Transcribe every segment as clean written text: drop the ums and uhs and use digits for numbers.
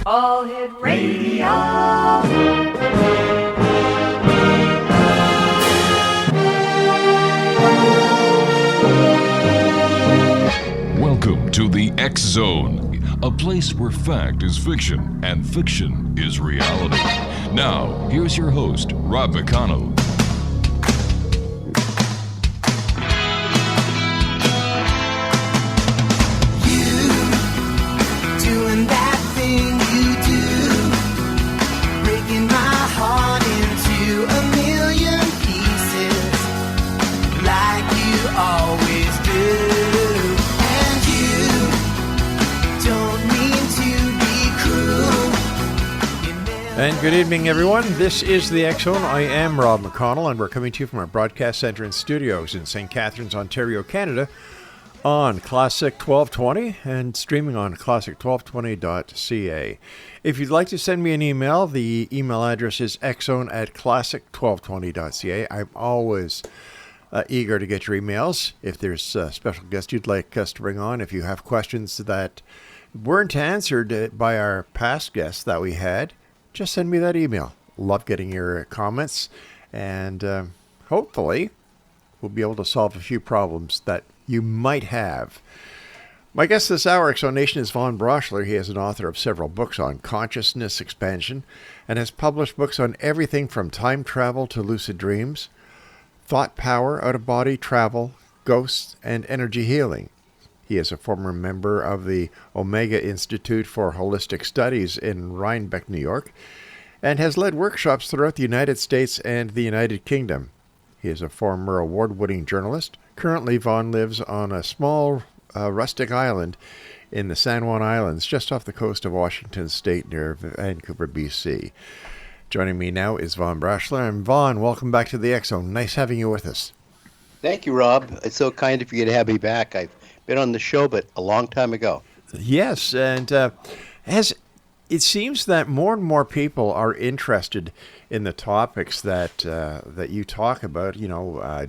All Hit Radio. Welcome to the X Zone, a place where fact is fiction and fiction is reality. Now, here's your host, Rob McConnell. And good evening, everyone. This is the X Zone. I am Rob McConnell, and we're coming to you from our broadcast center and studios in St. Catharines, Ontario, Canada, on Classic 1220 and streaming on classic1220.ca. If you'd like to send me an email, the email address is xzone@classic1220.ca. I'm always eager to get your emails. If there's a special guest you'd like us to bring on, if you have questions that weren't answered by our past guests that we had, just send me that email. Love getting your comments, and hopefully we'll be able to solve a few problems that you might have. My guest this hour, Exonation, is Von Braschler. He is an author of several books on consciousness expansion and has published books on everything from time travel to lucid dreams, thought power, out-of-body travel, ghosts, and energy healing. He is a former member of the Omega Institute for Holistic Studies in Rhinebeck, New York, and has led workshops throughout the United States and the United Kingdom. He is a former award-winning journalist. Currently, Von lives on a small rustic island in the San Juan Islands, just off the coast of Washington State near Vancouver, BC. Joining me now is Von Braschler. And Von, welcome back to the X Zone. Nice having you with us. Thank you, Rob. It's so kind of you to have me back. I've been on the show, but a long time ago. Yes, and as it seems that more and more people are interested in the topics that you talk about,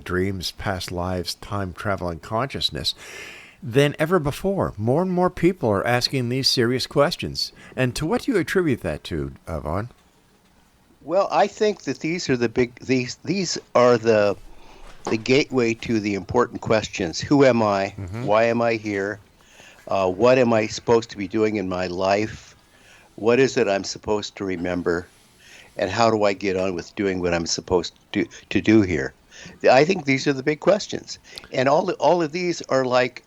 dreams, past lives, time travel, and consciousness, than ever before. More and more people are asking these serious questions. And to what do you attribute that to, Von? Well, I think that these are the gateway to the important questions. Who am I? Mm-hmm. Why am I here? What am I supposed to be doing in my life? What is it I'm supposed to remember? And how do I get on with doing what I'm supposed to do here? I think these are the big questions. And all of these are like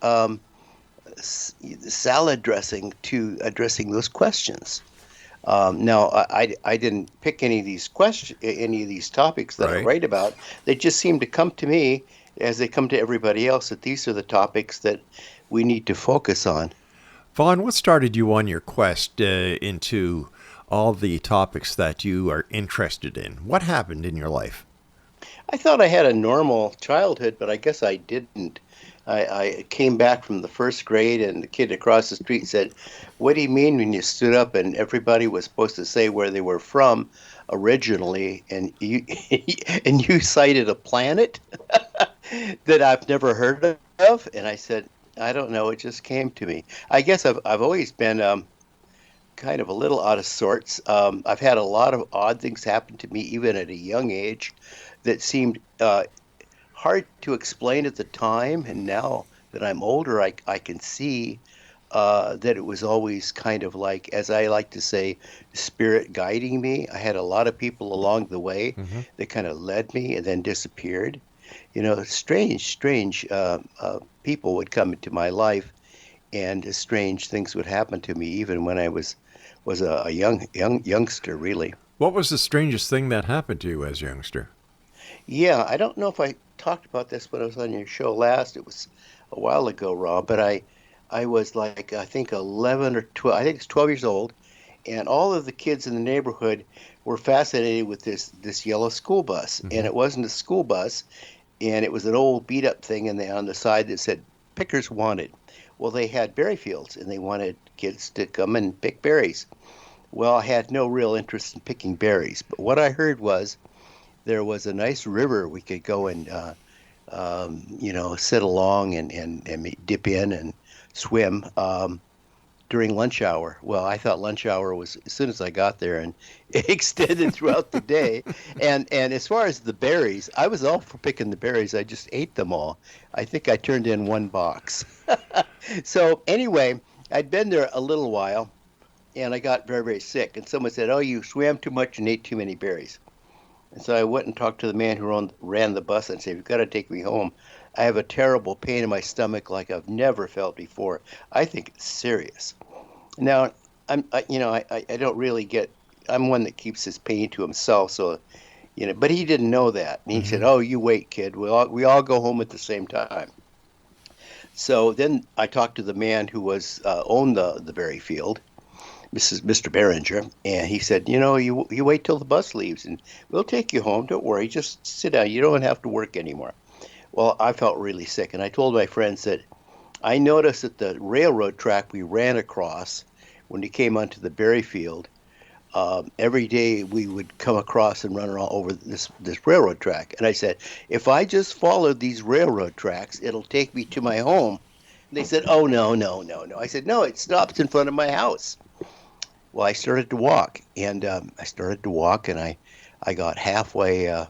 salad dressing to addressing those questions. Now, I didn't pick any of these topics that I write about. They just seem to come to me as they come to everybody else, that these are the topics that we need to focus on. Von, what started you on your quest into all the topics that you are interested in? What happened in your life? I thought I had a normal childhood, but I guess I didn't. I came back from the first grade, and the kid across the street said, "What do you mean when you stood up and everybody was supposed to say where they were from originally, and you and you cited a planet that I've never heard of?" And I said, "I don't know. It just came to me." I guess I've always been kind of a little out of sorts. I've had a lot of odd things happen to me, even at a young age, that seemed hard to explain at the time, and now that I'm older, I can see that it was always kind of like, as I like to say, spirit guiding me. I had a lot of people along the way that kind of led me and then disappeared. Strange people would come into my life, and strange things would happen to me, even when I was a youngster, really. What was the strangest thing that happened to you as a youngster? Yeah, I don't know if I talked about this when I was on your show last. It was a while ago, Rob, but I was like, I think 11 or 12, I think it's 12 years old, and all of the kids in the neighborhood were fascinated with this yellow school bus. And it wasn't a school bus, and it was an old beat-up thing on the side that said, "Pickers Wanted." Well, they had berry fields, and they wanted kids to come and pick berries. Well, I had no real interest in picking berries, but what I heard was there was a nice river we could go and sit along and dip in and swim. during lunch hour. Well, I thought lunch hour was as soon as I got there, and it extended throughout the day. And as far as the berries, I was all for picking the berries. I just ate them all. I think I turned in one box. So anyway, I'd been there a little while, and I got very, very sick. And someone said, "Oh, you swam too much and ate too many berries." And so I went and talked to the man who ran the bus and said, "You've got to take me home. I have a terrible pain in my stomach like I've never felt before. I think it's serious." Now, I don't really get. I'm one that keeps his pain to himself, so but he didn't know that. And he said, "Oh, you wait, kid. We all go home at the same time." So then I talked to the man who owned the berry field, Mr. Behringer, and he said, "You wait till the bus leaves, and we'll take you home. Don't worry. Just sit down. You don't have to work anymore." Well, I felt really sick, and I told my friends that I noticed that the railroad track we ran across when we came onto the berry field, every day we would come across and run all over this railroad track. And I said, "If I just followed these railroad tracks, it'll take me to my home." And they said, "Oh, no, no, no, no." I said, "No, it stops in front of my house." Well, I started to walk, and I got halfway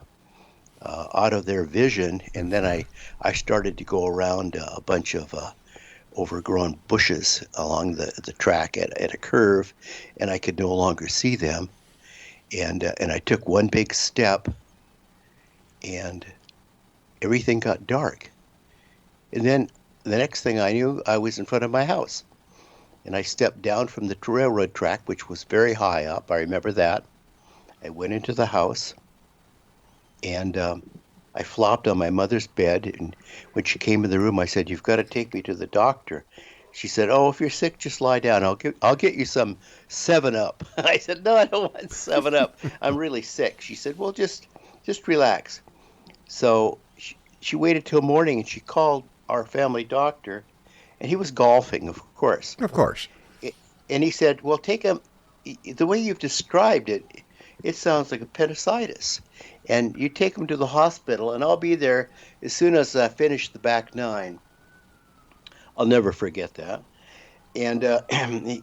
out of their vision, and then I started to go around a bunch of overgrown bushes along the track at a curve, and I could no longer see them. And I took one big step, and everything got dark. And then the next thing I knew, I was in front of my house. And I stepped down from the railroad track, which was very high up. I remember that. I went into the house, and I flopped on my mother's bed. And when she came in the room, I said, "You've got to take me to the doctor." She said, "Oh, if you're sick, just lie down. I'll get you some 7-Up." I said, "No, I don't want 7-Up. I'm really sick." She said, "Well, just relax." So she waited till morning, and she called our family doctor, and he was golfing, of course. Of course. And he said, "Well, take him. The way you've described it, it sounds like appendicitis. And you take him to the hospital, and I'll be there as soon as I finish the back 9." I'll never forget that. And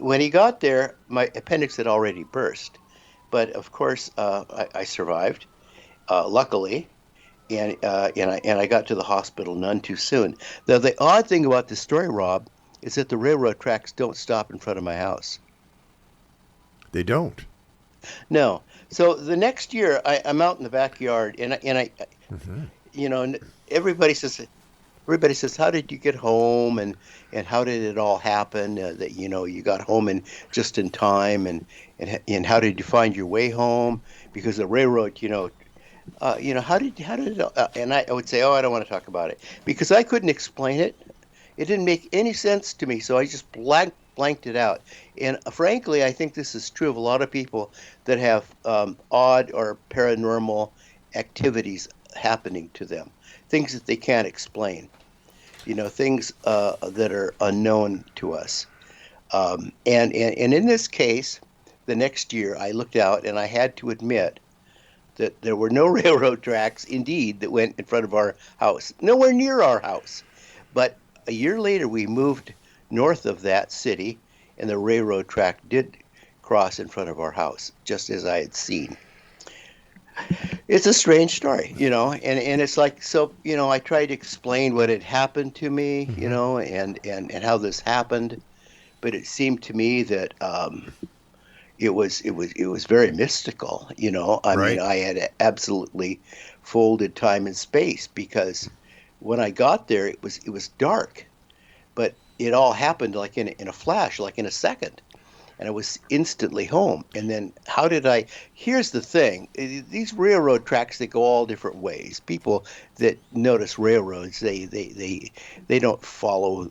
when he got there, my appendix had already burst. But of course, I survived, luckily. And I got to the hospital none too soon. Now, the odd thing about this story, Rob, is that the railroad tracks don't stop in front of my house. They don't. No. So the next year, I'm out in the backyard, and everybody says, "How did you get home, and how did it all happen? That you got home just in time, and how did you find your way home? Because the railroad, how did it?" And I would say, "Oh, I don't want to talk about it," because I couldn't explain it. It didn't make any sense to me, so I just blanked it out. And frankly, I think this is true of a lot of people that have odd or paranormal activities happening to them, things that they can't explain, things that are unknown to us. And in this case, the next year, I looked out, and I had to admit that there were no railroad tracks, indeed, that went in front of our house, nowhere near our house. But a year later, we moved north of that city, and the railroad track did cross in front of our house, just as I had seen. It's a strange story, and it's like, so, I tried to explain what had happened to me, and how this happened, but it seemed to me that it was very mystical, I Right. mean, I had absolutely folded time and space, because when I got there, it was dark, but it all happened like in a flash, like in a second. And I was instantly home. And then here's the thing, these railroad tracks, they go all different ways. People that notice railroads, they don't follow,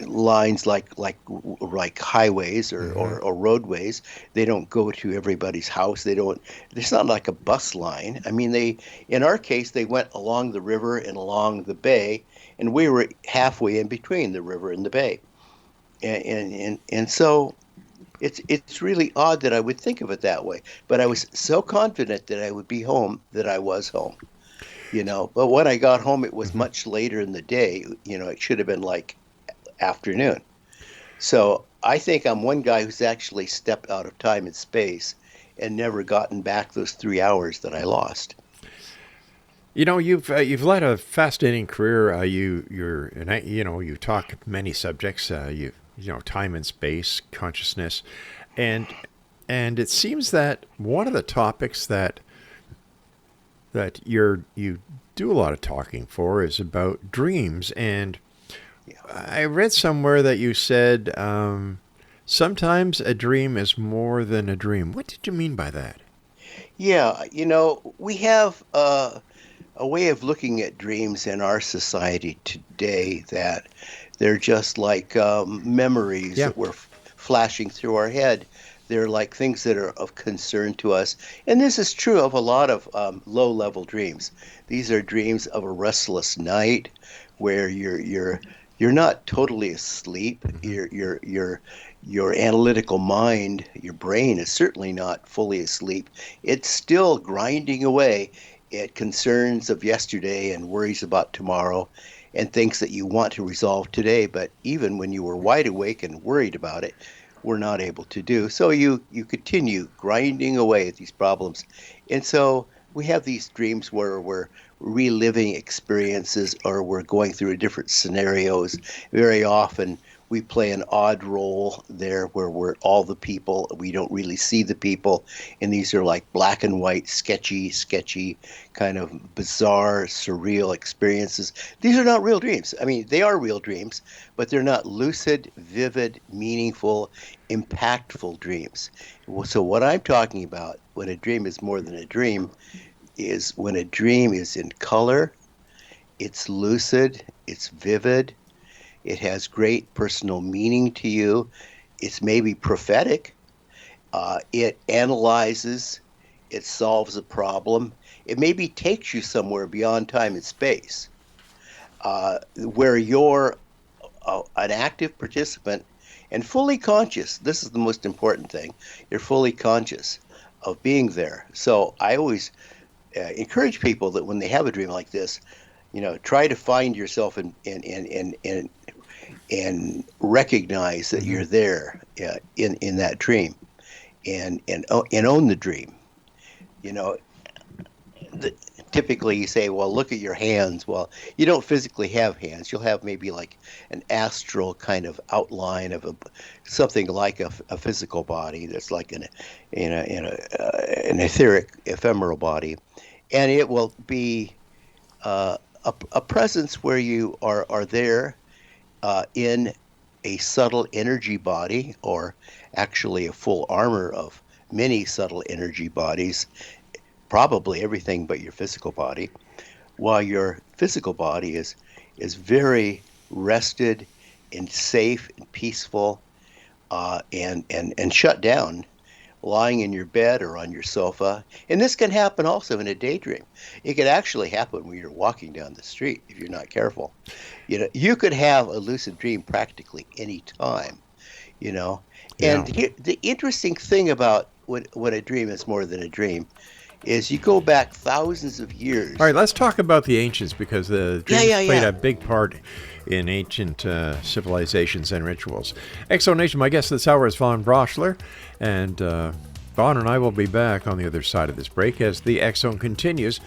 lines like highways or roadways. They don't go to everybody's house. It's not like a bus line. I mean, in our case, they went along the river and along the bay, and we were halfway in between the river and the bay. And so it's really odd that I would think of it that way. But I was so confident that I would be home that I was home, But when I got home, it was much later in the day. It should have been like afternoon. So I think I'm one guy who's actually stepped out of time and space and never gotten back those 3 hours that I lost. You've led a fascinating career. You talk many subjects. Time and space, consciousness, and it seems that one of the topics that you do a lot of talking for is about dreams. And Yeah. I read somewhere that you said sometimes a dream is more than a dream. What did you mean by that? Yeah, we have a way of looking at dreams in our society today that they're just like memories Yeah. that were flashing through our head. They're like things that are of concern to us. And this is true of a lot of low-level dreams. These are dreams of a restless night where you're not totally asleep. Your analytical mind, your brain is certainly not fully asleep. It's still grinding away at concerns of yesterday and worries about tomorrow and things that you want to resolve today. But even when you were wide awake and worried about it, we're not able to do. So you continue grinding away at these problems. And so we have these dreams where we're reliving experiences or we're going through different scenarios. Very often we play an odd role there where we're all the people. We don't really see the people. And these are like black and white, sketchy, kind of bizarre, surreal experiences. These are not real dreams. I mean, they are real dreams, but they're not lucid, vivid, meaningful, impactful dreams. So what I'm talking about when a dream is more than a dream is when a dream is in color, it's lucid, it's vivid, it has great personal meaning to you, it's maybe prophetic, it analyzes, it solves a problem, it maybe takes you somewhere beyond time and space, where you're an active participant and fully conscious. This is the most important thing. You're fully conscious of being there. So I always encourage people that when they have a dream like this, try to find yourself and recognize that Mm-hmm. you're there in that dream and own the dream. You know, the, typically you say, well, look at your hands. Well, you don't physically have hands. You'll have maybe like an astral kind of outline of something like a physical body that's like an etheric, ephemeral body, and it will be a presence where you are there in a subtle energy body, or actually a full armor of many subtle energy bodies, probably everything but your physical body, while your physical body is very rested and safe and peaceful, and shut down, lying in your bed or on your sofa. And this can happen also in a daydream. It could actually happen when you're walking down the street if you're not careful. You could have a lucid dream practically any time, you know. Yeah. And the interesting thing about when a dream is more than a dream is you go back thousands of All years. right, let's talk about the ancients because the Yeah, dreams yeah, played yeah. a big part in ancient civilizations and rituals. Exonation, my guest this hour is Von Braschler, and Von and I will be back on the other side of this break as the X-Zone continues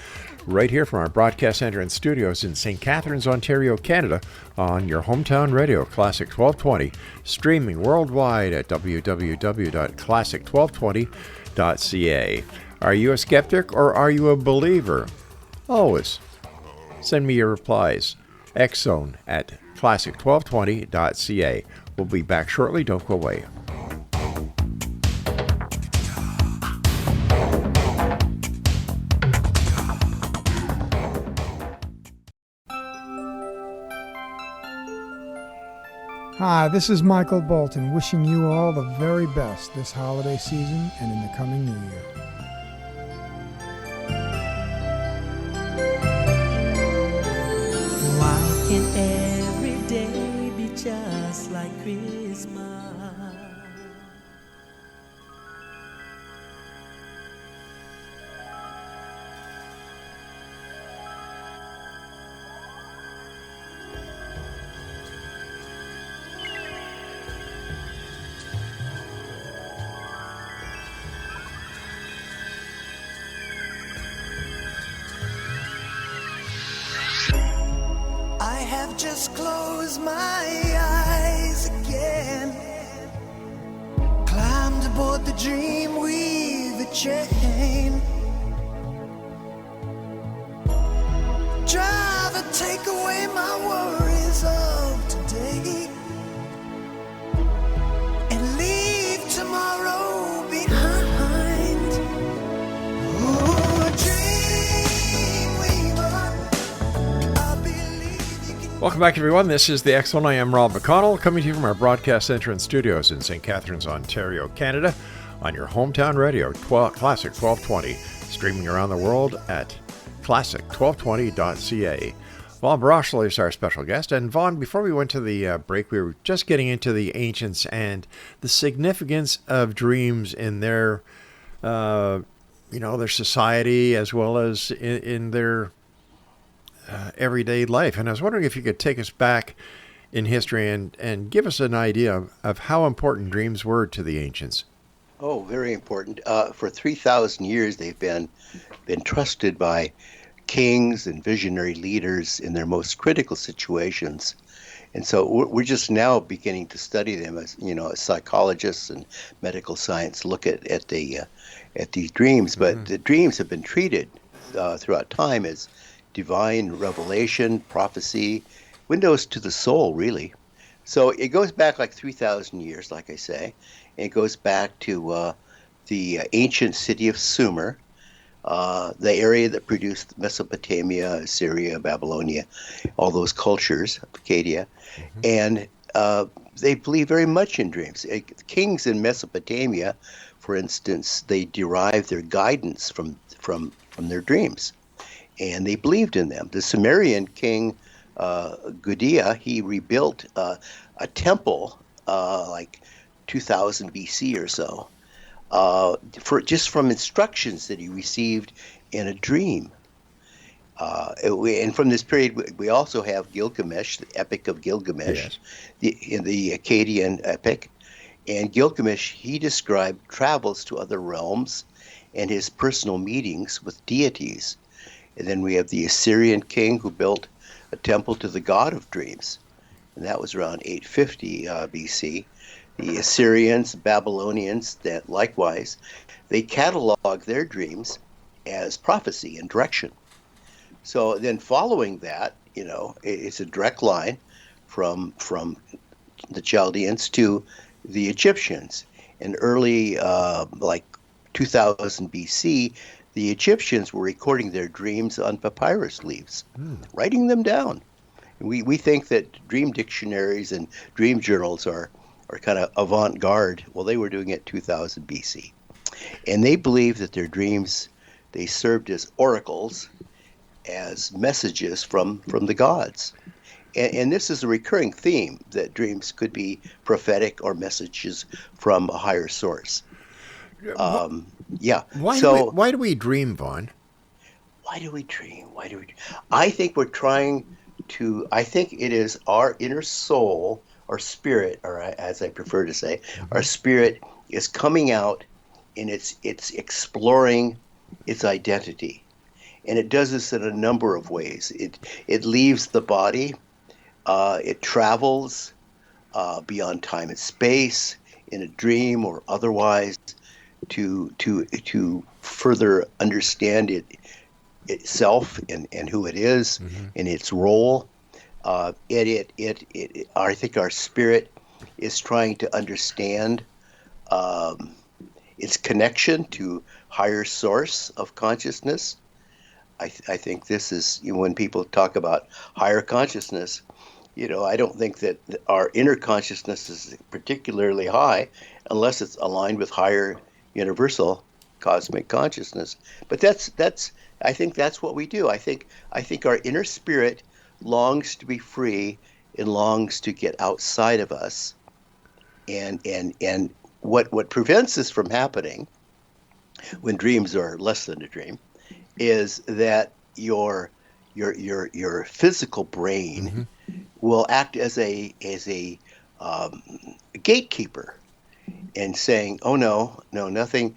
right here from our broadcast center and studios in St. Catharines, Ontario, Canada, on your hometown radio, Classic 1220, streaming worldwide at www.classic1220.ca. Are you a skeptic or are you a believer? Always send me your replies. Xzone at classic1220.ca. We'll be back shortly. Don't go away. Hi, this is Michael Bolton, wishing you all the very best this holiday season and in the coming new year. Why can't every day be just like Christmas? just close my eyes again. Climbed aboard the dream with a chain. Driver, take away my worries of today and leave tomorrow behind. Oh, dream weaver, I believe you can. Welcome back, everyone. This is the X1. I am Rob McConnell, coming to you from our broadcast center and studios in St. Catharines, Ontario, Canada, on your hometown radio, Classic 1220, streaming around the world at classic1220.ca. Vaughn Braschler is our special guest. And Vaughn, before we went to the break, we were just getting into the ancients and the significance of dreams in their, their society as well as in their everyday life. And I was wondering if you could take us back in history and give us an idea of how important dreams were to the ancients. Oh, very important. For 3,000 years, they've been trusted by kings and visionary leaders in their most critical situations. And so we're just now beginning to study them as psychologists and medical science look at these dreams. But the dreams have been treated throughout time as divine revelation, prophecy, windows to the soul, really. So it goes back like 3,000 years, like I say. And it goes back to the ancient city of Sumer, the area that produced Mesopotamia, Assyria, Babylonia, all those cultures, Acadia. And they believe very much in dreams. Kings in Mesopotamia, for instance, they derived their guidance from their dreams. And they believed in them. The Sumerian king, Gudea, he rebuilt a temple like 2000 BC or so, from instructions that he received in a dream. And from this period, we also have Gilgamesh, the Epic of Gilgamesh, in the Akkadian epic. And Gilgamesh, he described travels to other realms and his personal meetings with deities. And then we have the Assyrian king who built a temple to the god of dreams, and that was around 850 BC. The Assyrians, Babylonians, that likewise, they catalog their dreams as prophecy and direction. So then following that, it's a direct line from the Chaldeans to the Egyptians. In early, like 2000 BC, the Egyptians were recording their dreams on papyrus leaves, writing them down. We think that dream dictionaries and dream journals are kind of avant-garde. Well, they were doing it 2000 BC. And they believed that their dreams, they served as oracles, as messages from the gods. And this is a recurring theme, that dreams could be prophetic or messages from a higher source. Why do we dream, Vaughn? Why do we dream? I think I think it is our inner soul, our spirit, or as I prefer to say, our spirit is coming out and it's exploring its identity. And it does this in a number of ways. It leaves the body, it travels beyond time and space in a dream or otherwise to further understand itself and who it is and its role. I think our spirit is trying to understand its connection to higher source of consciousness. I think this is, when people talk about higher consciousness, I don't think that our inner consciousness is particularly high unless it's aligned with higher universal cosmic consciousness. But I think that's what we do. I think our inner spirit longs to be free and longs to get outside of us. And what prevents this from happening when dreams are less than a dream is that your physical brain will act as a gatekeeper. and saying, "Oh no, nothing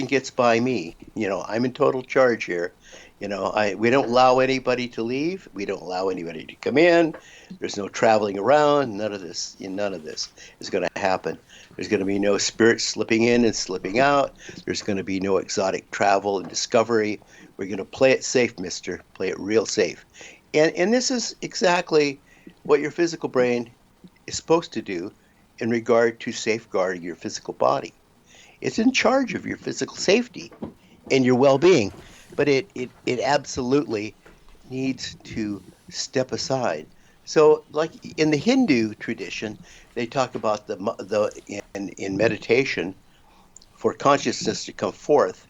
gets by me. I'm in total charge here. We don't allow anybody to leave. We don't allow anybody to come in. There's no traveling around. None of this is going to happen. There's going to be no spirits slipping in and slipping out. There's going to be no exotic travel and discovery. We're going to play it safe, mister. Play it real safe." And this is exactly what your physical brain is supposed to do in regard to safeguarding your physical body. It's in charge of your physical safety and your well-being, but it absolutely needs to step aside. So, like in the Hindu tradition, they talk about in meditation for consciousness to come forth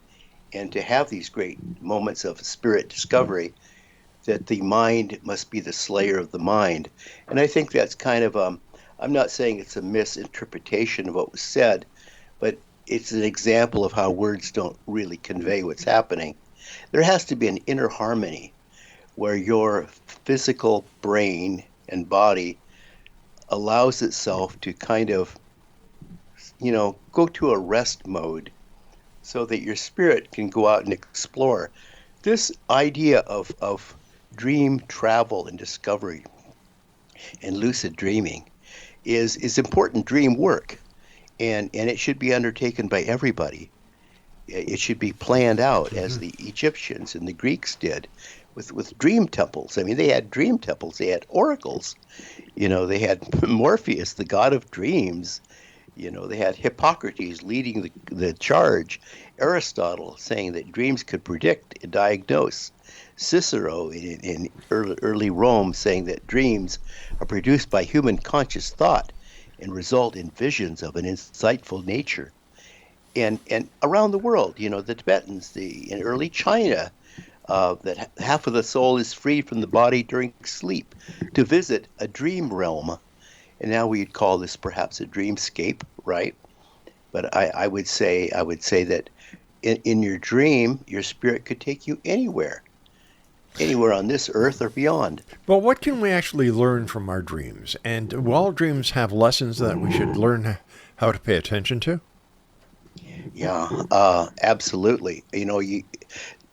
and to have these great moments of spirit discovery, that the mind must be the slayer of the mind. And I think that's kind of I'm not saying it's a misinterpretation of what was said, but it's an example of how words don't really convey what's happening. There has to be an inner harmony where your physical brain and body allows itself to kind of, go to a rest mode so that your spirit can go out and explore. This idea of dream travel and discovery and lucid dreaming is important dream work, and it should be undertaken by everybody. It should be planned out as the Egyptians and the Greeks did with dream temples. I mean, they had dream temples. They had oracles. They had Morpheus, the god of dreams. They had Hippocrates leading the charge. Aristotle saying that dreams could predict and diagnose. Cicero in early Rome saying that dreams are produced by human conscious thought and result in visions of an insightful nature. And around the world, the Tibetans, in early China, that half of the soul is freed from the body during sleep to visit a dream realm. And now we'd call this perhaps a dreamscape, right? But I would say that in your dream, your spirit could take you anywhere on this earth or beyond. Well, what can we actually learn from our dreams? And will all dreams have lessons that we should learn how to pay attention to? Yeah, absolutely.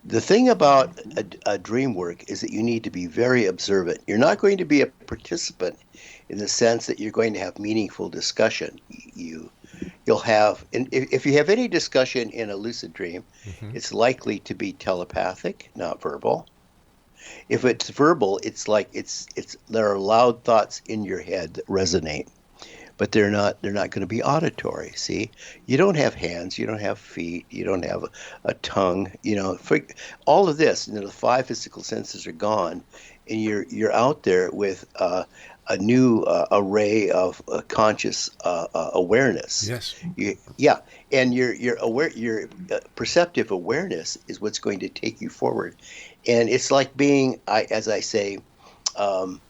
The thing about a dream work is that you need to be very observant. You're not going to be a participant in the sense that you're going to have meaningful discussion. You'll have, and if you have any discussion in a lucid dream, it's likely to be telepathic, not verbal. If it's verbal, it's like there are loud thoughts in your head that resonate, but they're not going to be auditory. See, you don't have hands, you don't have feet, you don't have a tongue. All of this, the five physical senses are gone, and you're out there with a new array of conscious awareness. Yes. And your perceptive awareness is what's going to take you forward. And it's like being, as I say,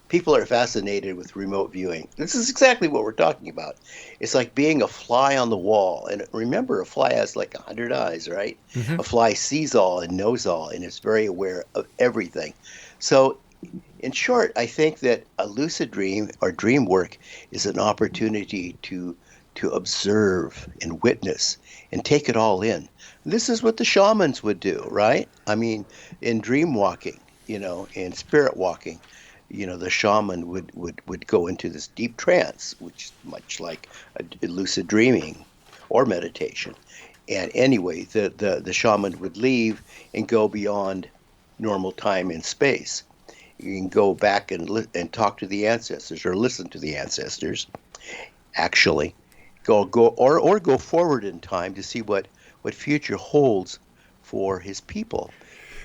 people are fascinated with remote viewing. This is exactly what we're talking about. It's like being a fly on the wall. And remember, a fly has like 100 eyes, right? A fly sees all and knows all, and is very aware of everything. So, in short, I think that a lucid dream or dream work is an opportunity to observe and witness and take it all in. This is what the shamans would do, right? I mean, in dream walking, in spirit walking, the shaman would go into this deep trance, which is much like a lucid dreaming or meditation. And anyway, the shaman would leave and go beyond normal time and space. You can go back and talk to the ancestors or listen to the ancestors. Actually, go go forward in time to see what future holds for his people,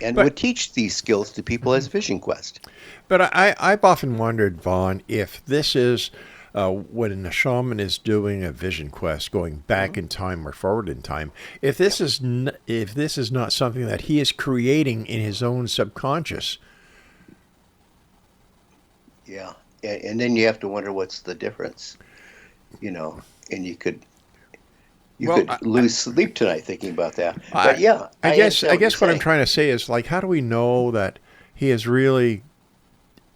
and would teach these skills to people as Vision Quest. But I've often wondered, Vaughn, if this is when a shaman is doing a Vision Quest, going back in time or forward in time, if this is not something that he is creating in his own subconscious. Yeah, and then you have to wonder what's the difference, and you could lose sleep tonight thinking about that. But I guess what I'm trying to say is, like, how do we know that he is really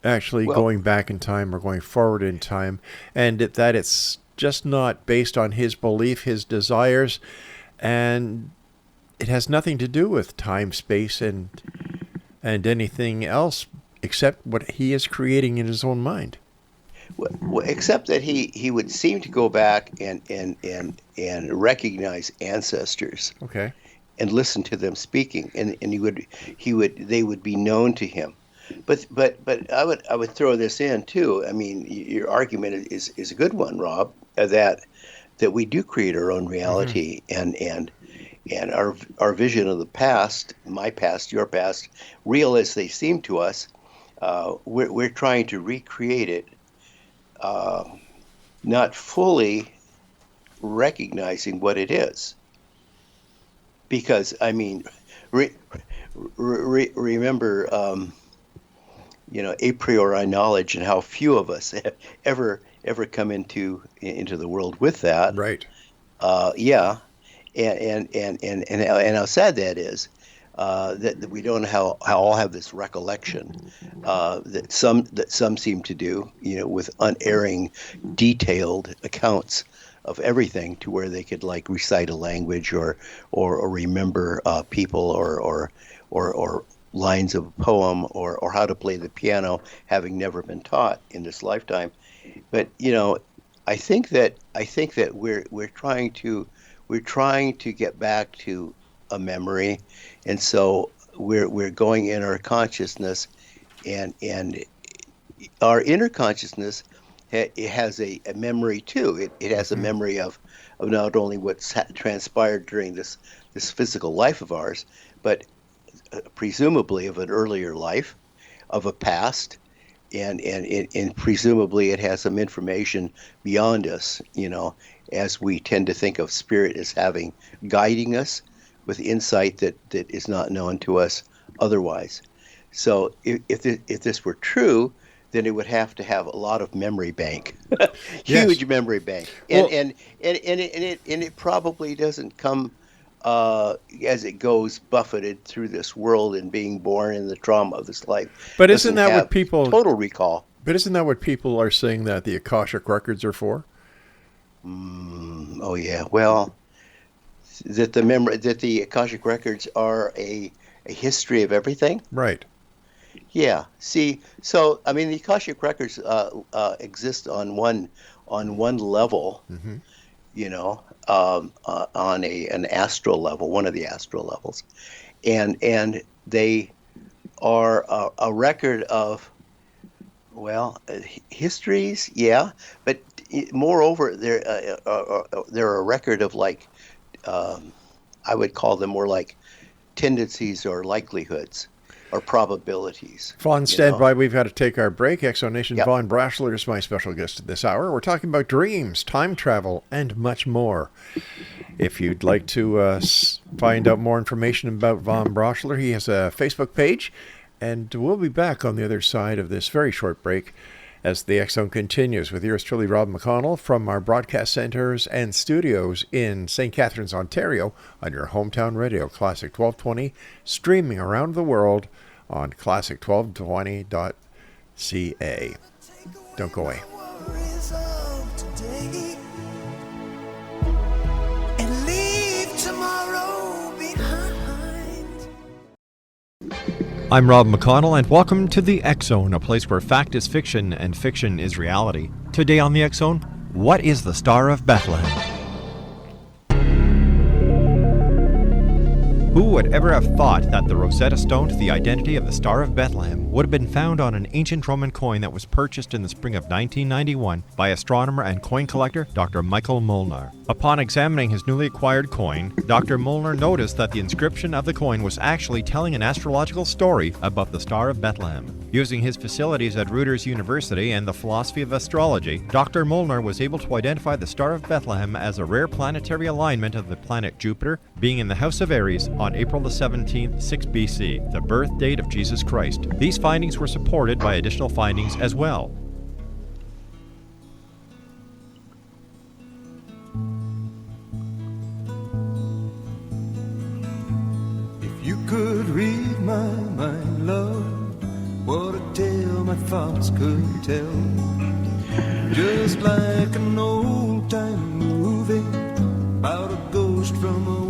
actually going back in time or going forward in time, and that it's just not based on his belief, his desires, and it has nothing to do with time, space, and anything else except what he is creating in his own mind. Well, except that he would seem to go back and recognize ancestors. Okay. And listen to them speaking, and they would be known to him. But I would throw this in too. I mean, your argument is a good one, Rob. That we do create our own reality, and our vision of the past, my past, your past, real as they seem to us, we're trying to recreate it, not fully recognizing what it is. Because I mean, remember, a priori knowledge, and how few of us ever come into the world with that. Right. Yeah, and how sad that is. That we don't all have this recollection that some seem to do, with unerring, detailed accounts of everything, to where they could like recite a language or remember people or lines of a poem or how to play the piano, having never been taught in this lifetime. But I think that we're trying to get back to a memory, and so we're going in our consciousness, and our inner consciousness, it has a memory too. It has a memory of not only what's transpired during this physical life of ours, but presumably of an earlier life, of a past, and presumably it has some information beyond us, as we tend to think of spirit as guiding us with insight that is not known to us otherwise. So if this were true, then it would have to have a lot of memory bank, huge memory bank, and it probably doesn't come as it goes buffeted through this world and being born in the trauma of this life. But isn't that what people total recall? But isn't that what people are saying that the Akashic records are for? Oh yeah, well, that the Akashic records are a history of everything, right? Yeah. See, so I mean, the Akashic records exist on one level, on an astral level, one of the astral levels, and they are a record of, well, histories, yeah, but moreover, they're a record of like, I would call them more like tendencies or likelihoods or probabilities. Vaughn, stand by. We've got to take our break. Exonation. Yep. Vaughn Braschler is my special guest this hour. We're talking about dreams, time travel, and much more. If you'd like to find out more information about Vaughn Braschler, he has a Facebook page, and we'll be back on the other side of this very short break as the X Zone continues with yours truly, Rob McConnell, from our broadcast centers and studios in St. Catharines, Ontario, on your hometown radio, Classic 1220, streaming around the world on classic1220.ca. Don't go away. I'm Rob McConnell, and welcome to the X Zone, a place where fact is fiction and fiction is reality. Today on the X Zone, what is the Star of Bethlehem? Who would ever have thought that the Rosetta Stone to the identity of the Star of Bethlehem would have been found on an ancient Roman coin that was purchased in the spring of 1991 by astronomer and coin collector Dr. Michael Molnar. Upon examining his newly acquired coin, Dr. Molnar noticed that the inscription of the coin was actually telling an astrological story about the Star of Bethlehem. Using his facilities at Reuters University and the philosophy of astrology, Dr. Molnar was able to identify the Star of Bethlehem as a rare planetary alignment of the planet Jupiter, being in the House of Aries on April the 17th, 6 BC, the birth date of Jesus Christ. These findings were supported by additional findings as well. If you could read my mind, love, what a tale my thoughts could tell. Just like an old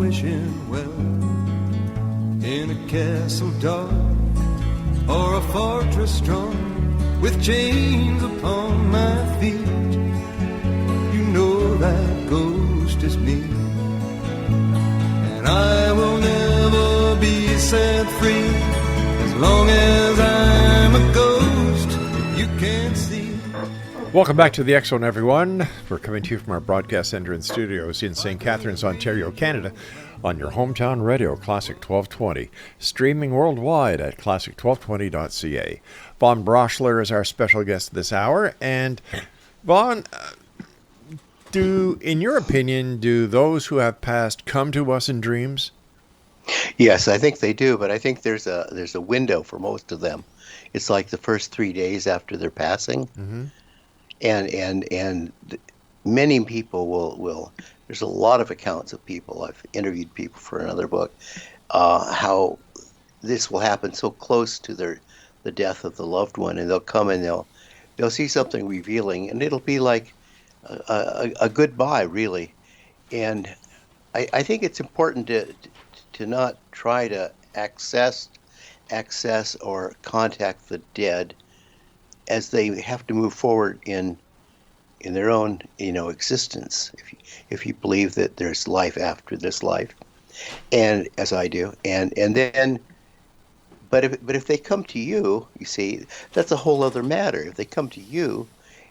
wishing well in a castle dark or a fortress strong with chains upon my feet. You know that ghost is me, and I will never be set free as long as I'm a ghost you can't see. Welcome back to the X Zone, everyone. We're coming to you from our broadcast center and studios in St. Catharines, Ontario, Canada, on your hometown radio, Classic 1220, streaming worldwide at classic1220.ca. Vaughn Braschler is our special guest this hour. And Vaughn, in your opinion, do those who have passed come to us in dreams? Yes, I think they do, but I think there's a window for most of them. It's like the first 3 days after their passing. Mm-hmm. And many people will. There's a lot of accounts of people. I've interviewed people for another book, how this will happen so close to the death of the loved one, and they'll come and they'll see something revealing, and it'll be like a goodbye, really. And I think it's important to not try to access or contact the dead, as they have to move forward in their own, existence. If you believe that there's life after this life, and as I do, and then, but if they come to you, you see, that's a whole other matter. If they come to you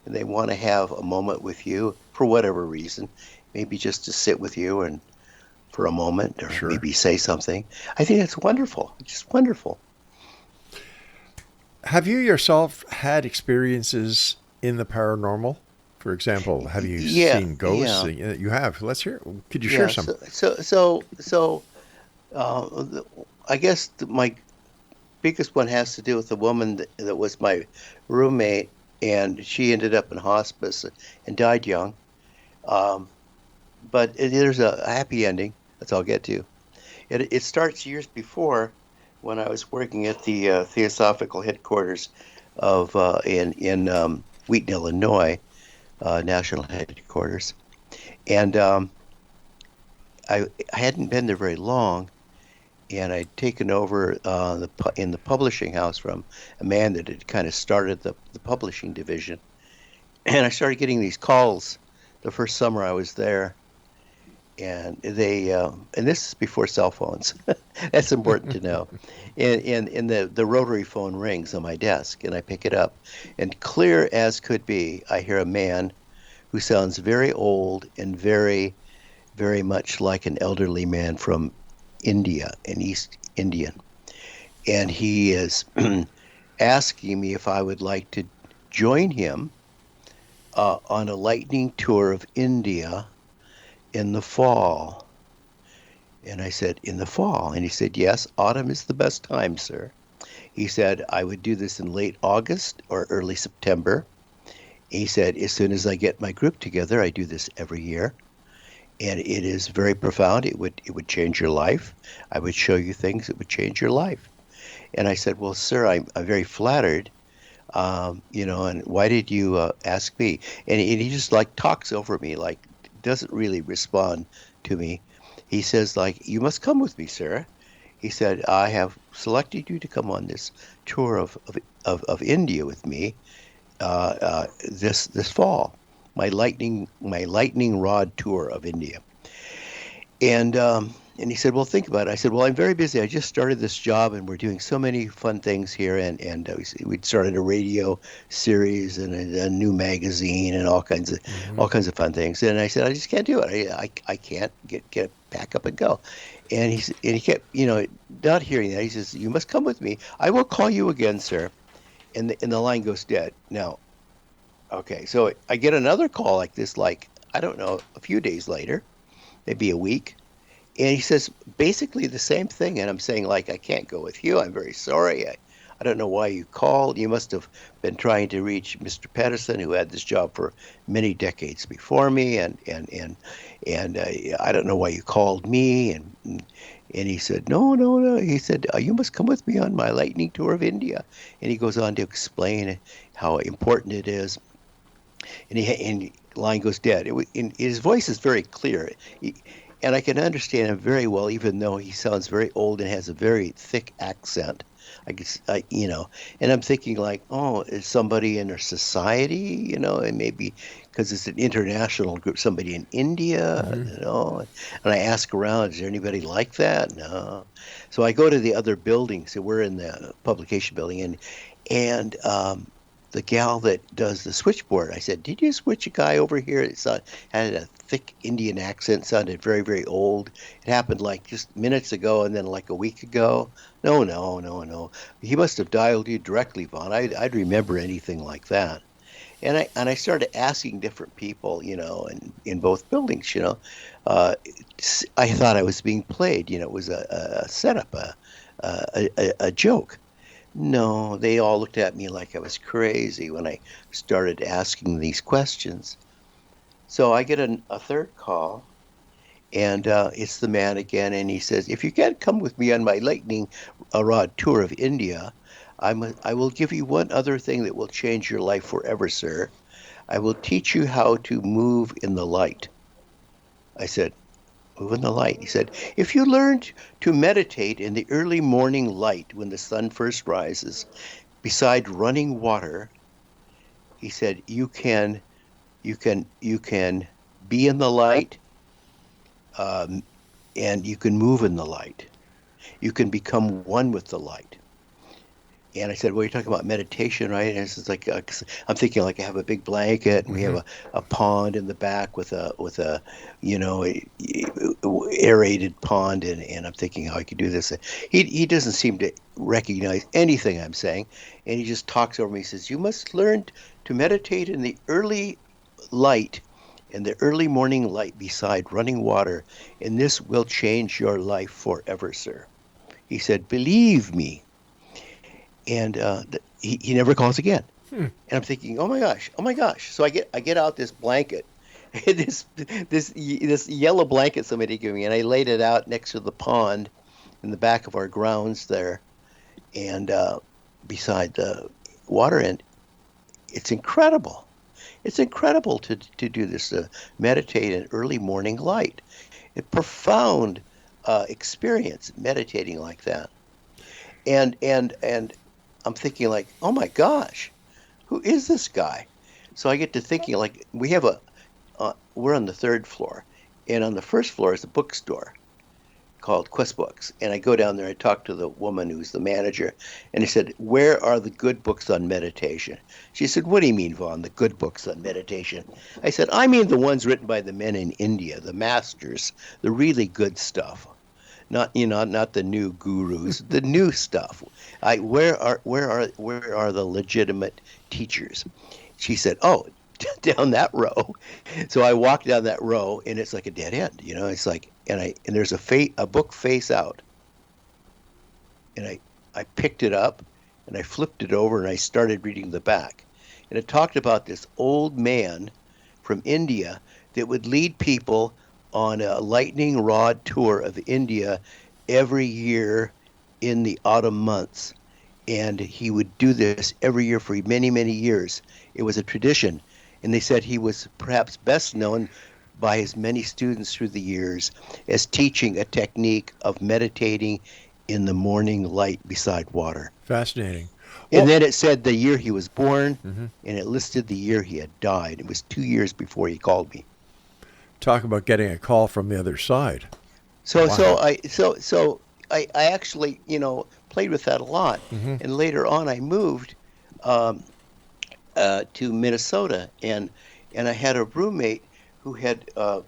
and they want to have a moment with you for whatever reason, maybe just to sit with you and for a moment, or Sure. maybe say something, I think it's wonderful. It's just wonderful. Have you yourself had experiences in the paranormal? For example, have you seen ghosts? Yeah. You have. Let's hear. Could you share some? So, I guess my biggest one has to do with the woman that was my roommate, and she ended up in hospice and died young. But there's a happy ending. That's all I'll get to. It starts years before, when I was working at the Theosophical headquarters of in Wheaton, Illinois, national headquarters, and I hadn't been there very long, and I'd taken over in the publishing house from a man that had kind of started the publishing division, and I started getting these calls the first summer I was there. And they, and this is before cell phones. That's important to know. And the rotary phone rings on my desk, and I pick it up. And clear as could be, I hear a man who sounds very old and very, very much like an elderly man from India, an East Indian. And he is asking me if I would like to join him on a lightning tour of India in the fall. And I said, in the fall? And he said, yes, autumn is the best time, sir. He said, I would do this in late August or early September. He said, as soon as I get my group together, I do this every year. And it is very profound. It would change your life. I would show you things that would change your life. And I said, well, sir, I'm very flattered. And why did you ask me? And he just talks over me, doesn't really respond to me. He says, you must come with me, sir. He said, I have selected you to come on this tour of India with me this fall. My lightning rod tour of India. And he said, well, think about it. I said, well, I'm very busy. I just started this job, and we're doing so many fun things here. And we'd started a radio series and a new magazine and all kinds of fun things. And I said, I just can't do it. I can't get back up and go. And he kept, not hearing that. He says, you must come with me. I will call you again, sir. And the line goes dead. Now, okay, so I get another call like this, I don't know, a few days later, maybe a week. And he says basically the same thing. And I'm saying, I can't go with you. I'm very sorry. I don't know why you called. You must have been trying to reach Mr. Pedersen, who had this job for many decades before me. And I don't know why you called me. And he said, no. He said, you must come with me on my lightning tour of India. And he goes on to explain how important it is. And the line goes dead. His voice is very clear. and I can understand him very well, even though he sounds very old and has a very thick accent. And I'm thinking like, oh, is somebody in our society, and maybe because it's an international group, somebody in India, and I ask around, is there anybody like that? No. So I go to the other building. So we're in the publication building, and the gal that does the switchboard, I said, did you switch a guy over here? Had a thick Indian accent, sounded very, very old. It happened like just minutes ago and then like a week ago. No. He must have dialed you directly, Vaughn. I'd remember anything like that. And I started asking different people, in both buildings, I thought I was being played, it was a setup, a joke. No, they all looked at me like I was crazy when I started asking these questions. So I get a third call, and it's the man again, and he says, if you can't come with me on my lightning rod tour of India, I will give you one other thing that will change your life forever, sir. I will teach you how to move in the light. I said, move in the light. He said, if you learned to meditate in the early morning light when the sun first rises, beside running water, he said, you can be in the light, and you can move in the light. You can become one with the light. And I said, well, you're talking about meditation, right? And it's like, I'm thinking like I have a big blanket and we have a pond in the back with a aerated pond. And I'm thinking how I could do this. He doesn't seem to recognize anything I'm saying. And he just talks over me. He says, you must learn to meditate in the early light, in the early morning light beside running water. And this will change your life forever, sir. He said, believe me. And he never calls again. And I'm thinking, oh my gosh. So I get out this blanket, this yellow blanket somebody gave me, and I laid it out next to the pond in the back of our grounds there, and beside the water. And it's incredible. It's incredible to do this, to meditate in early morning light. A profound experience meditating like that. And I'm thinking like, oh my gosh, who is this guy? So I get to thinking like, we're on the third floor, and on the first floor is a bookstore called Quest Books. And I go down there, I talk to the woman who's the manager, and I said, where are the good books on meditation? She said, what do you mean, Vaughn, the good books on meditation? I said, I mean the ones written by the men in India, the masters, the really good stuff. Not the new gurus, the new stuff. Where are the legitimate teachers? She said, oh, down that row. So I walked down that row, and it's like a dead end. It's like, and there's a book face out, and I picked it up, and I flipped it over, and I started reading the back, and it talked about this old man from India that would lead people on a lightning rod tour of India every year in the autumn months. And he would do this every year for many, many years. It was a tradition. And they said he was perhaps best known by his many students through the years as teaching a technique of meditating in the morning light beside water. Fascinating. And then it said the year he was born, and it listed the year he had died. It was 2 years before he called me. Talk about getting a call from the other side. So Wow. I actually played with that a lot, and later on I moved to Minnesota, and I had a roommate who had a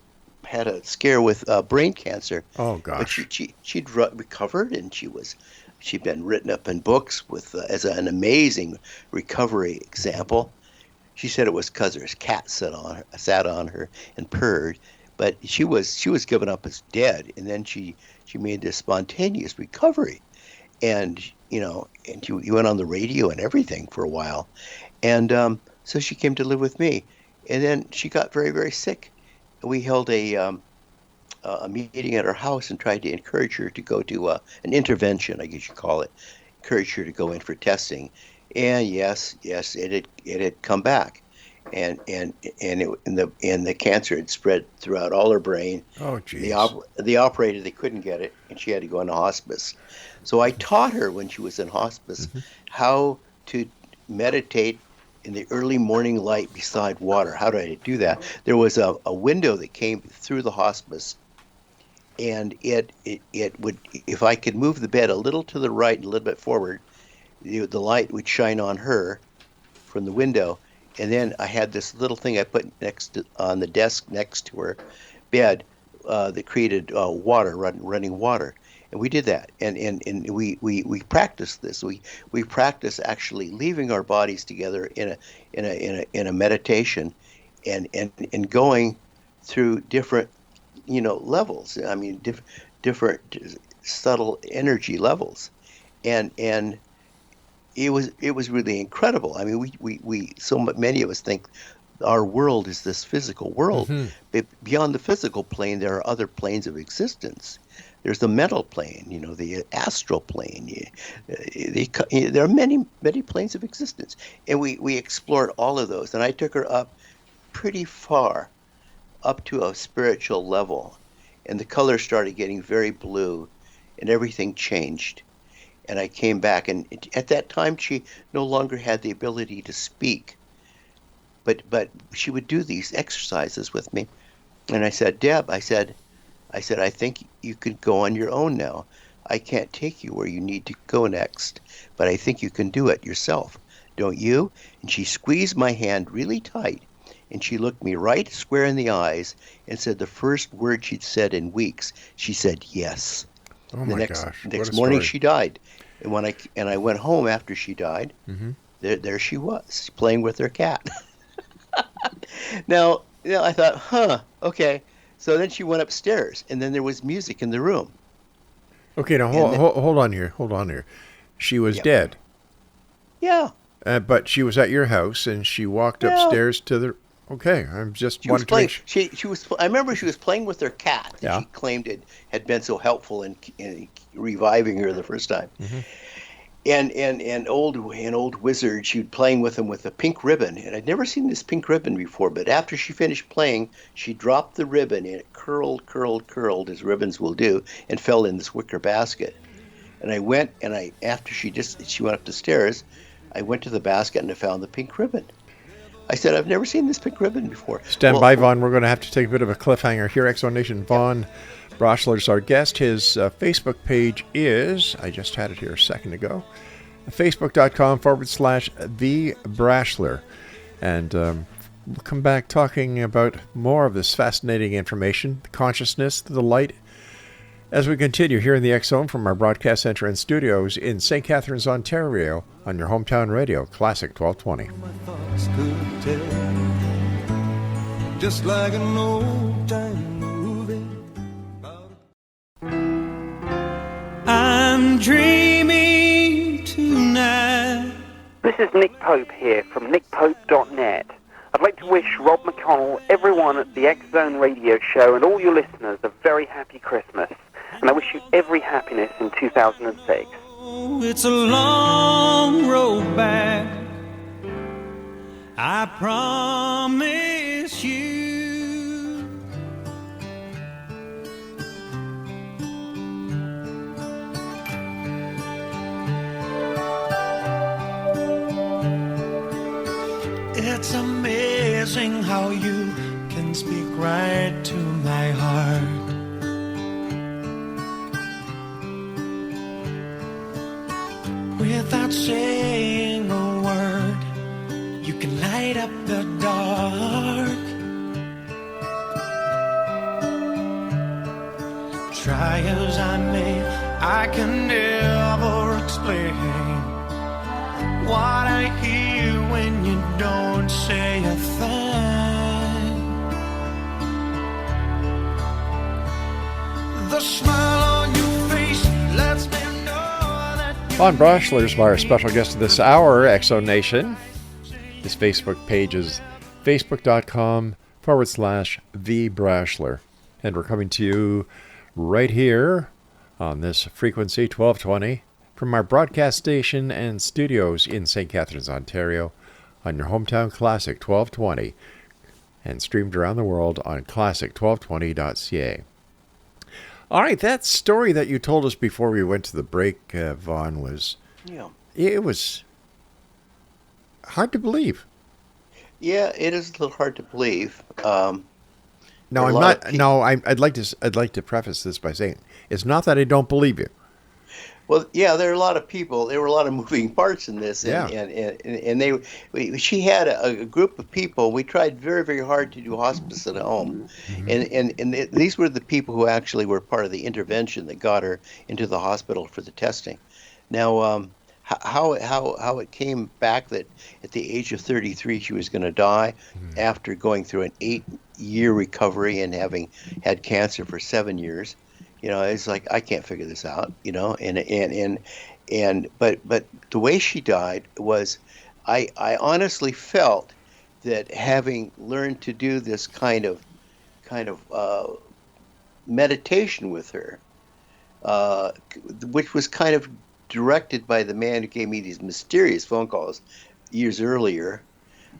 scare with brain cancer. Oh gosh! But she'd recovered, and she'd been written up in books with as an amazing recovery example. She said it was because her cat sat on her and purred, but she was given up as dead, and then she made this spontaneous recovery, and she went on the radio and everything for a while, and so she came to live with me, and then she got very, very sick. We held a meeting at her house and tried to encourage her to go to an intervention, I guess you call it, encourage her to go in for testing. And yes, it had come back. and the cancer had spread throughout all her brain. Oh, jeez. The operator, they couldn't get it, and she had to go into hospice. So I taught her when she was in hospice how to meditate in the early morning light beside water. How did I do that? There was a window that came through the hospice, and it would, if I could move the bed a little to the right and a little bit forward, the light would shine on her from the window. And then I had this little thing I put on the desk next to her bed that created running water. And we did that, and we practiced this. We practiced actually leaving our bodies together in a meditation, and going through different levels. I mean, different subtle energy levels, and it was really incredible. I mean, we so many of us think our world is this physical world. But beyond the physical plane, there are other planes of existence. There's the mental plane, the astral plane. There are many planes of existence, and we explored all of those. And I took her up pretty far, up to a spiritual level, and the color started getting very blue, and everything changed. And I came back, and at that time she no longer had the ability to speak, but she would do these exercises with me. And I said, Deb, I said, I think you could go on your own now. I can't take you where you need to go next, but I think you can do it yourself. Don't you? And she squeezed my hand really tight, and she looked me right square in the eyes and said the first word she'd said in weeks. She said, yes. Oh, my gosh. Next morning she died. And when I went home after she died, there she was, playing with her cat. Now, I thought, okay. So then she went upstairs, and then there was music in the room. Okay, now hold on here. She was dead. Yeah. But she was at your house, and she walked upstairs to the... Okay, I'm just wanting to make sure. She was. I remember she was playing with her cat. That she claimed it had been so helpful in reviving her the first time. And old wizard, she was playing with him with a pink ribbon, and I'd never seen this pink ribbon before. But after she finished playing, she dropped the ribbon, and it curled as ribbons will do, and fell in this wicker basket. And I went, and after she went up the stairs, I went to the basket and I found the pink ribbon. I said, I've never seen this pink ribbon before. Stand by, Vaughn. We're going to have to take a bit of a cliffhanger here. X Zone Nation. Vaughn Braschler's our guest. His Facebook page is, I just had it here a second ago, facebook.com/The Braschler. And we'll come back talking about more of this fascinating information, the consciousness, the light, as we continue here in the X Zone from our broadcast center and studios in St. Catharines, Ontario, on your hometown radio, Classic 1220. My thoughts could tell, just like an old-time movie. I'm dreaming tonight. This is Nick Pope here from nickpope.net. I'd like to wish Rob McConnell, everyone at the X Zone radio show, and all your listeners a very happy Christmas. And I wish you every happiness in 2006. It's a long road back, I promise you. It's amazing how you can speak right to my heart. Without saying a word, you can light up the dark. Try as I may, I can never explain what I hear when you don't say a thing. The smile on your face lets me know that Vaughn Braschler is our special guest of this hour, X Zone Nation. His Facebook page is facebook.com/The Braschler. And we're coming to you right here on this frequency 1220 from our broadcast station and studios in St. Catharines, Ontario, on your hometown classic 1220 and streamed around the world on classic1220.ca. All right, that story that you told us before we went to the break, Vaughn, it was hard to believe. Yeah, it is a little hard to believe. No, I'm not. No, I'd like to preface this by saying it's not that I don't believe you. Well, yeah, there are a lot of people. There were a lot of moving parts in this, and Yeah. she had a group of people. We tried very, very hard to do hospice at home, these were the people who actually were part of the intervention that got her into the hospital for the testing. Now, how it came back that at the age of 33 she was going to die after going through an 8-year recovery and having had cancer for 7 years. It's like I can't figure this out. But the way she died was, I honestly felt that having learned to do this kind of meditation with her, which was kind of directed by the man who gave me these mysterious phone calls years earlier,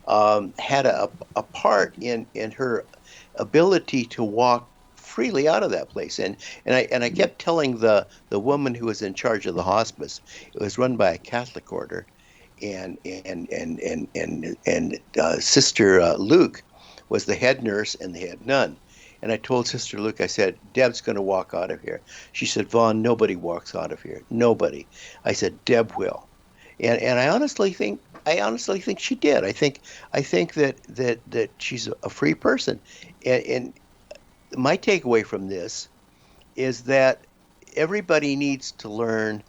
had a part in her ability to walk freely out of that place. And I kept telling the woman who was in charge of the hospice, it was run by a Catholic order, and Sister Luke was the head nurse and the head nun. And I told Sister Luke, I said, Deb's going to walk out of here. She said, Vaughn, nobody walks out of here. Nobody. I said, Deb will. And I honestly think she did. I think that she's a free person. And my takeaway from this is that everybody needs to learn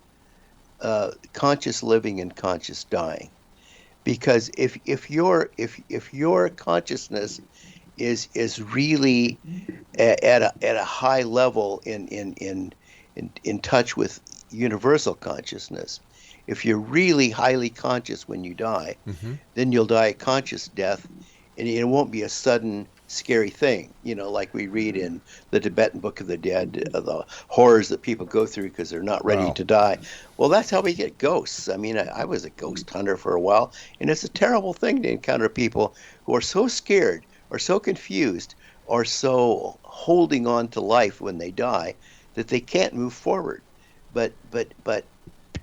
conscious living and conscious dying, because if your consciousness is really at a high level in touch with universal consciousness, if you're really highly conscious when you die, then you'll die a conscious death, and it won't be a sudden scary thing, like we read in the Tibetan Book of the Dead, the horrors that people go through because they're not ready to die. Well, that's how we get ghosts. I mean, I was a ghost hunter for a while, and it's a terrible thing to encounter people who are so scared or so confused or so holding on to life when they die that they can't move forward. But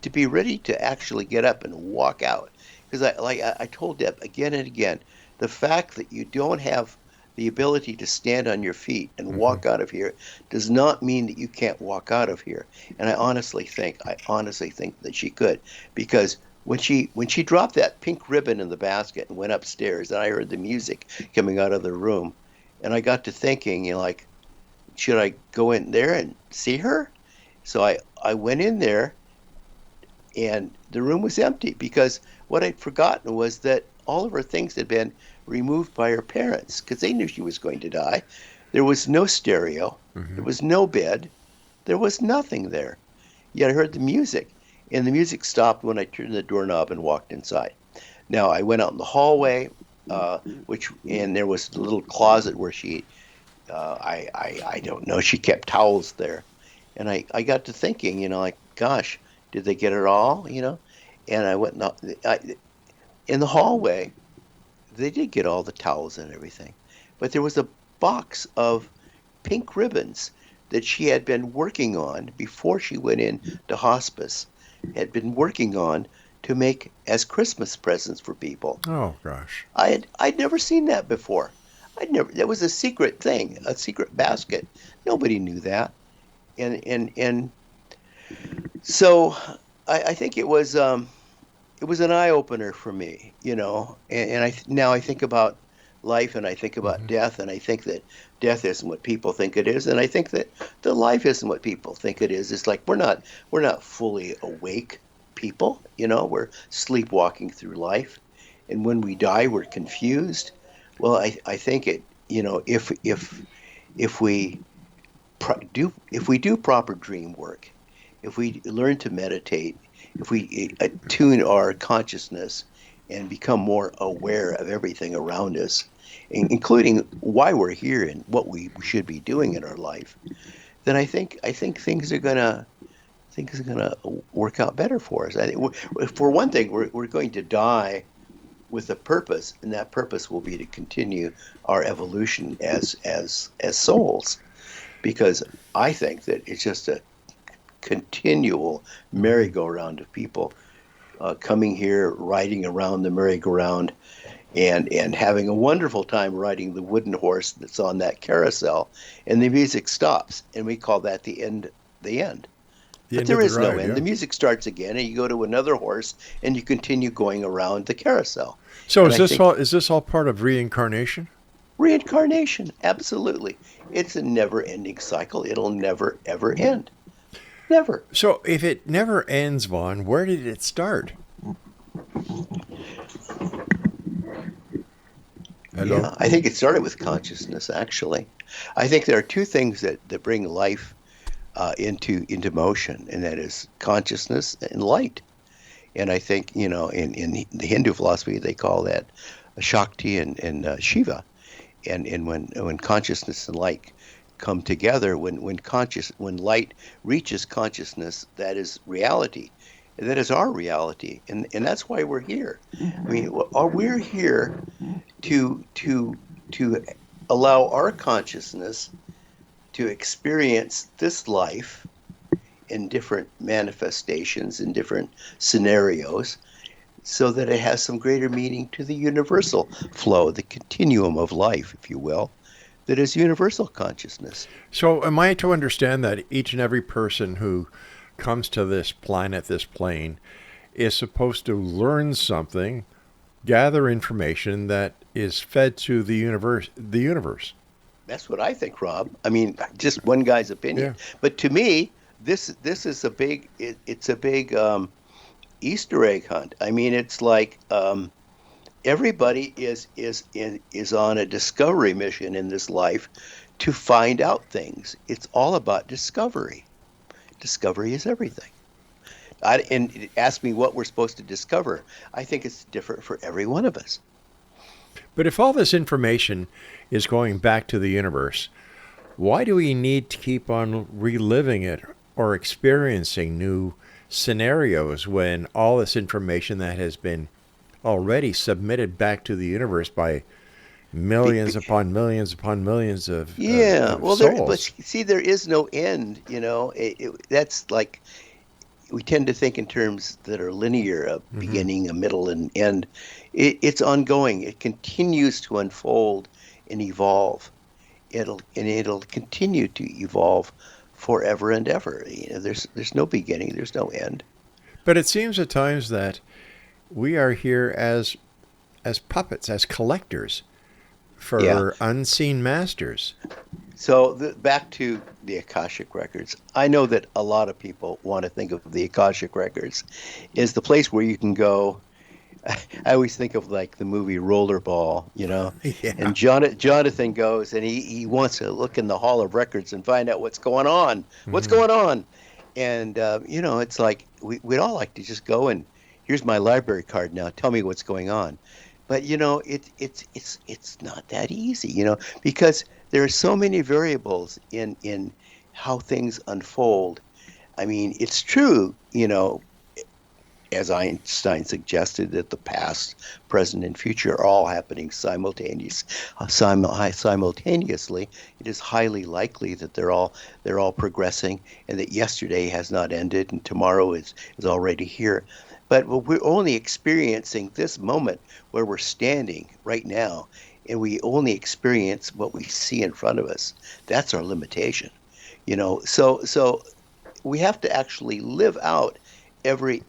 to be ready to actually get up and walk out, because I told Deb again and again, the fact that you don't have the ability to stand on your feet and walk out of here does not mean that you can't walk out of here. And I honestly think that she could, because when she dropped that pink ribbon in the basket and went upstairs, and I heard the music coming out of the room, and I got to thinking, like, should I go in there and see her? So I went in there, and the room was empty, because what I'd forgotten was that all of her things had been removed by her parents, because they knew she was going to die. There was no stereo. There was no bed. There was nothing there. Yet I heard the music, and the music stopped when I turned the doorknob and walked inside. Now, I went out in the hallway, and there was a little closet where she, I don't know, she kept towels there. And I got to thinking, like, gosh, did they get it all, And I went in the hallway. They did get all the towels and everything, but there was a box of pink ribbons that she had been working on before she went into hospice, had been working on to make as Christmas presents for people. Oh gosh. I'd never seen that before. That was a secret thing, a secret basket. Nobody knew that. And so I think it was an eye-opener for me, and now I think about life, and I think about death, and I think that death isn't what people think it is, and I think that the life isn't what people think it is. It's like we're not fully awake people, we're sleepwalking through life, and when we die, we're confused. Well, I think it, if we do proper dream work, if we learn to meditate, if we attune our consciousness and become more aware of everything around us, including why we're here and what we should be doing in our life, then I think things are gonna work out better for us. For one thing, we're going to die with a purpose, and that purpose will be to continue our evolution as souls. Because I think that it's just a continual merry-go-round of people coming here, riding around the merry-go-round, and having a wonderful time riding the wooden horse that's on that carousel, and the music stops, and we call that the end. But there is no end. The music starts again, and you go to another horse, and you continue going around the carousel. So is this all part of reincarnation? Reincarnation, absolutely. It's a never-ending cycle. It'll never, ever end. Never. So if it never ends, Vaughn, where did it start? Hello? Yeah, I think it started with consciousness, actually. I think there are two things that bring life into motion, and that is consciousness and light. And I think, in the Hindu philosophy, they call that Shakti and Shiva. And when consciousness and light come together, when light reaches consciousness, that is reality. And that is our reality. And that's why we're here. I mean, we're here to allow our consciousness to experience this life in different manifestations, in different scenarios, so that it has some greater meaning to the universal flow, the continuum of life, if you will, that is universal consciousness. So am I to understand that each and every person who comes to this planet, this plane, is supposed to learn something, gather information that is fed to the universe? That's what I think, Rob. I mean, just one guy's opinion. Yeah. But to me, this is a big Easter egg hunt. I mean, it's like everybody is on a discovery mission in this life to find out things. It's all about discovery. Discovery is everything. And ask me what we're supposed to discover. I think it's different for every one of us. But if all this information is going back to the universe, why do we need to keep on reliving it or experiencing new scenarios when all this information that has been already submitted back to the universe by millions upon millions upon millions of souls? But see, there is no end. That's like, we tend to think in terms that are linear, a beginning, a middle, and end. It's ongoing. It continues to unfold and evolve. It'll continue to evolve forever and ever. There's no beginning. There's no end. But it seems at times that we are here as puppets, as collectors for unseen masters. So back to the Akashic Records. I know that a lot of people want to think of the Akashic Records as the place where you can go. I always think of like the movie Rollerball, Yeah. And Jonathan goes and he wants to look in the Hall of Records and find out what's going on. What's going on? And, it's like we'd all like to just go and here's my library card now. Tell me what's going on. But, it's not that easy, because there are so many variables in how things unfold. I mean, it's true, as Einstein suggested, that the past, present, and future are all happening simultaneously. It is highly likely that they're all progressing, and that yesterday has not ended, and tomorrow is already here. But we're only experiencing this moment where we're standing right now, and we only experience what we see in front of us. That's our limitation, So we have to actually live out every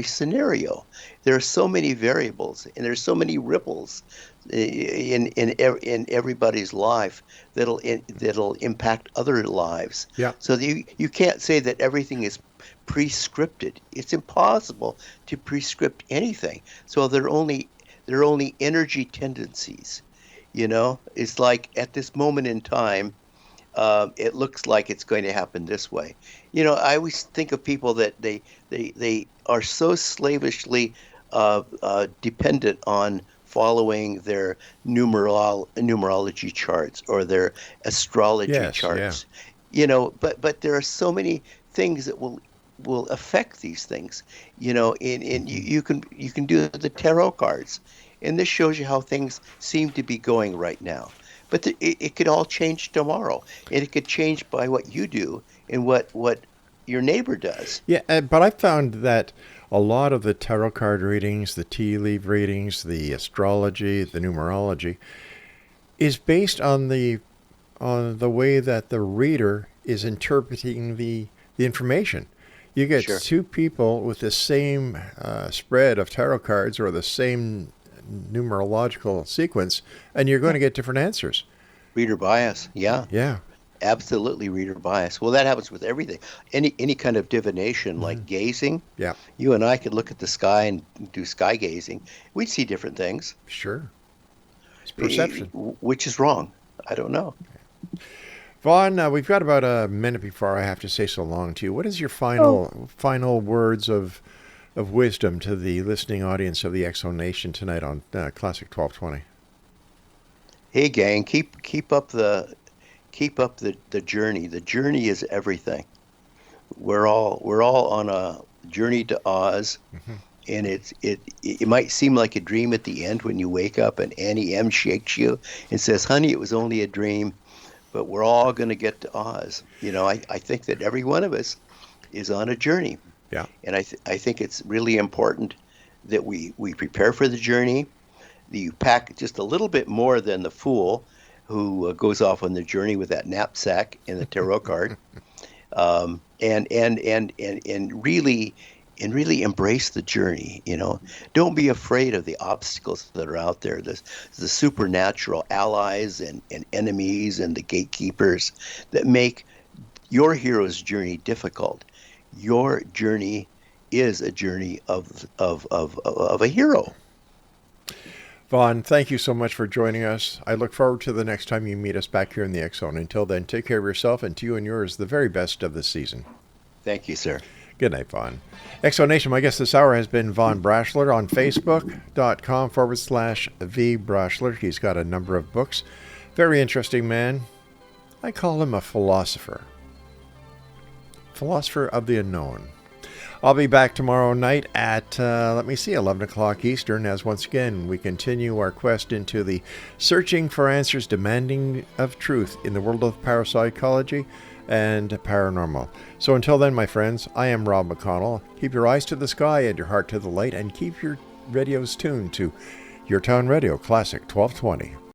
scenario. There are so many variables, and there's so many ripples in everybody's life that'll impact other lives. Yeah. So you can't say that everything is prescripted. It's impossible to prescript anything. So there are only energy tendencies. It's like at this moment in time, it looks like it's going to happen this way. I always think of people that they are so slavishly dependent on following their numerology charts or their astrology charts. But there are so many things that will will affect these things. And you can do the tarot cards, and this shows you how things seem to be going right now. But it could all change tomorrow, and it could change by what you do and what your neighbor does. Yeah, but I found that a lot of the tarot card readings, the tea leaf readings, the astrology, the numerology, is based on the way that the reader is interpreting the information. You get Sure. two people with the same spread of tarot cards or the same numerological sequence, and you're going to get different answers. Reader bias, yeah. Yeah. Absolutely, reader bias. Well, that happens with everything. Any kind of divination, like gazing. Yeah. You and I could look at the sky and do sky gazing. We'd see different things. Sure. It's perception. Which is wrong. I don't know. Vaughn, we've got about a minute before I have to say so long to you. What is your final words of wisdom to the listening audience of the X Zone Nation tonight on Classic 1220? Hey, gang, keep up the journey. The journey is everything. We're all on a journey to Oz, and it might seem like a dream at the end when you wake up and Annie M shakes you and says, "Honey, it was only a dream," but we're all going to get to Oz. I think that every one of us is on a journey. Yeah. And I think it's really important that we prepare for the journey. That you pack just a little bit more than the fool who goes off on the journey with that knapsack and the tarot card, and really embrace the journey. Don't be afraid of the obstacles that are out there. The supernatural allies and enemies and the gatekeepers that make your hero's journey difficult. Your journey is a journey of a hero. Vaughn, thank you so much for joining us. I look forward to the next time you meet us back here in the X Zone. Until then, take care of yourself, and to you and yours, the very best of the season. Thank you, sir. Good night, Vaughn. X Zone Nation, my guest this hour has been Vaughn Braschler on Facebook.com/V Braschler. He's got a number of books. Very interesting man. I call him a philosopher. Philosopher of the unknown. I'll be back tomorrow night at, 11 o'clock Eastern, as once again we continue our quest into the searching for answers demanding of truth in the world of parapsychology and paranormal. So until then, my friends, I am Rob McConnell. Keep your eyes to the sky and your heart to the light, and keep your radios tuned to Your Town Radio Classic 1220.